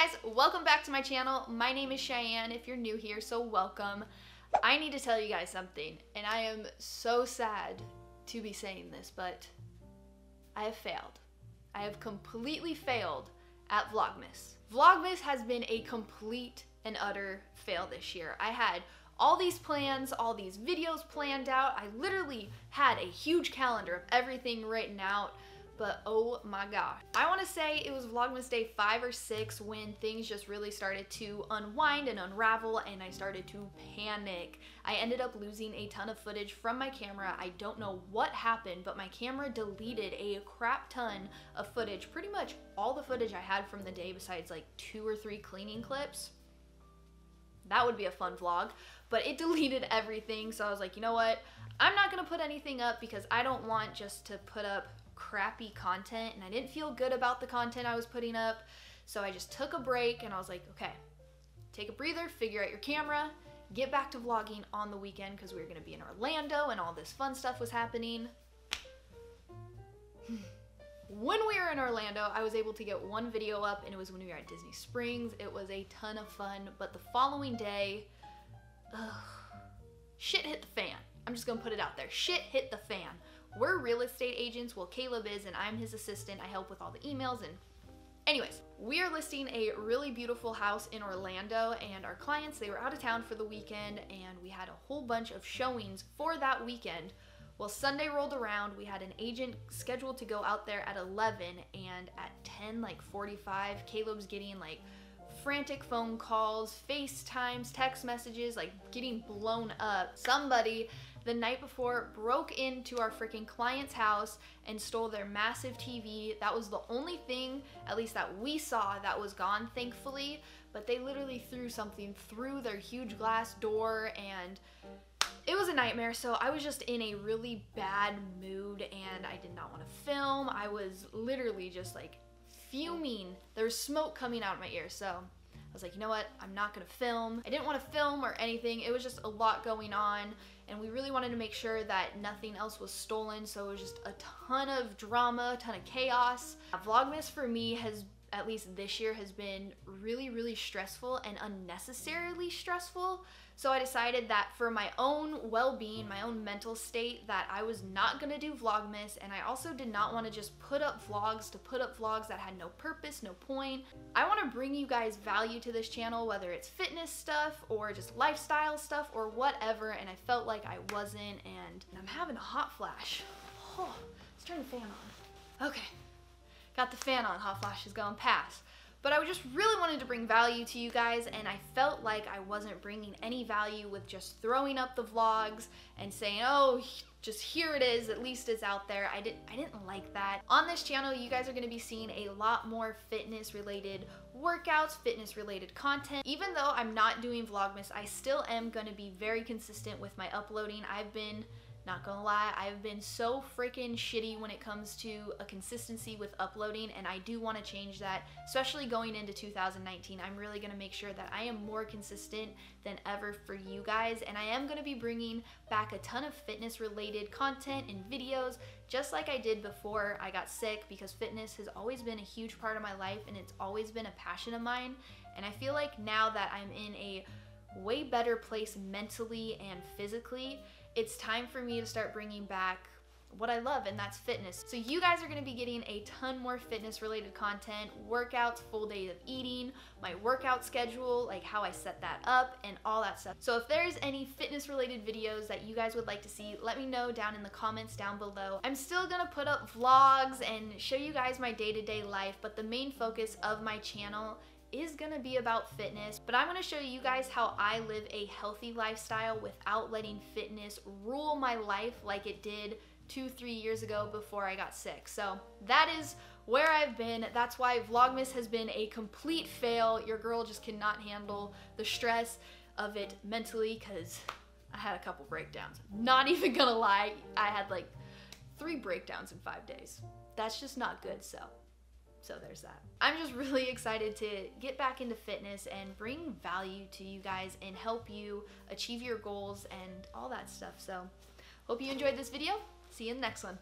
guys, welcome back to my channel. My name is Cheyenne if you're new here, so welcome. I need to tell you guys something, and I am so sad to be saying this, but I have failed. I have completely failed at Vlogmas. Vlogmas has been a complete and utter fail this year. I had all these plans, all these videos planned out. I literally had a huge calendar of everything written out, but oh my gosh. I want to say it was Vlogmas day 5 or 6 when things just really started to unwind and unravel and I started to panic. I ended up losing a ton of footage from my camera. I don't know what happened, but my camera deleted a crap ton of footage. Pretty much all the footage I had from the day besides like 2 or 3 cleaning clips. That would be a fun vlog, but it deleted everything. So I was like, you know what? I'm not gonna put anything up because I don't want just to put up crappy content, and I didn't feel good about the content I was putting up. So I just took a break and I was like, okay, take a breather, figure out your camera, get back to vlogging on the weekend because we were gonna be in Orlando and all this fun stuff was happening. When we were in Orlando, I was able to get one video up, and it was when we were at Disney Springs. It was a ton of fun, but the following day, shit hit the fan. I'm just gonna put it out there. Shit hit the fan. We're real estate agents. Well, Caleb is, and I'm his assistant. I help with all the emails and anyways, we are listing a really beautiful house in Orlando, and our clients, they were out of town for the weekend, and we had a whole bunch of showings for that weekend. Well, Sunday rolled around, we had an agent scheduled to go out there at 11, and at 10:45, Caleb's getting like frantic phone calls, FaceTimes, text messages, like getting blown up. Somebody the night before broke into our freaking client's house and stole their massive TV. That was the only thing, at least that we saw, that was gone, thankfully, but they literally threw something through their huge glass door, and it was a nightmare. So I was just in a really bad mood and I did not want to film. I was literally just like fuming. There was smoke coming out of my ears. So I was like, you know what? I'm not gonna film. I didn't want to film or anything. It was just a lot going on, and we really wanted to make sure that nothing else was stolen. So it was just a ton of drama, a ton of chaos. Vlogmas for me has, at least this year, has been really, really stressful and unnecessarily stressful. So I decided that for my own well-being, my own mental state, that I was not gonna do Vlogmas, and I also did not want to just put up vlogs to put up vlogs that had no purpose, no point. I want to bring you guys value to this channel, whether it's fitness stuff or just lifestyle stuff or whatever, and I felt like I wasn't, and I'm having a hot flash. Oh, let's turn the fan on. Okay, got the fan on, hot flash is going past. But I just really wanted to bring value to you guys, and I felt like I wasn't bringing any value with just throwing up the vlogs and saying, oh, just here it is, at least it's out there. I didn't like that. On this channel, you guys are gonna be seeing a lot more fitness related workouts, fitness related content. Even though I'm not doing Vlogmas, I still am gonna be very consistent with my uploading. I've been, not gonna lie, I've been so freaking shitty when it comes to a consistency with uploading, and I do want to change that, especially going into 2019. I'm really gonna make sure that I am more consistent than ever for you guys, and I am gonna be bringing back a ton of fitness related content and videos, just like I did before I got sick, because fitness has always been a huge part of my life and it's always been a passion of mine. And I feel like now that I'm in a way better place mentally and physically, it's time for me to start bringing back what I love, and that's fitness. So you guys are gonna be getting a ton more fitness related content, workouts, full days of eating, my workout schedule, like how I set that up and all that stuff. So if there's any fitness related videos that you guys would like to see, let me know down in the comments down below. I'm still gonna put up vlogs and show you guys my day-to-day life, but the main focus of my channel is gonna be about fitness, but I'm gonna show you guys how I live a healthy lifestyle without letting fitness rule my life like it did 2-3 years ago before I got sick. So that is where I've been. That's why Vlogmas has been a complete fail. Your girl just cannot handle the stress of it mentally, because I had a couple breakdowns. Not even gonna lie, I had like 3 breakdowns in 5 days. That's just not good, so there's that. I'm just really excited to get back into fitness and bring value to you guys and help you achieve your goals and all that stuff. So hope you enjoyed this video. See you in the next one.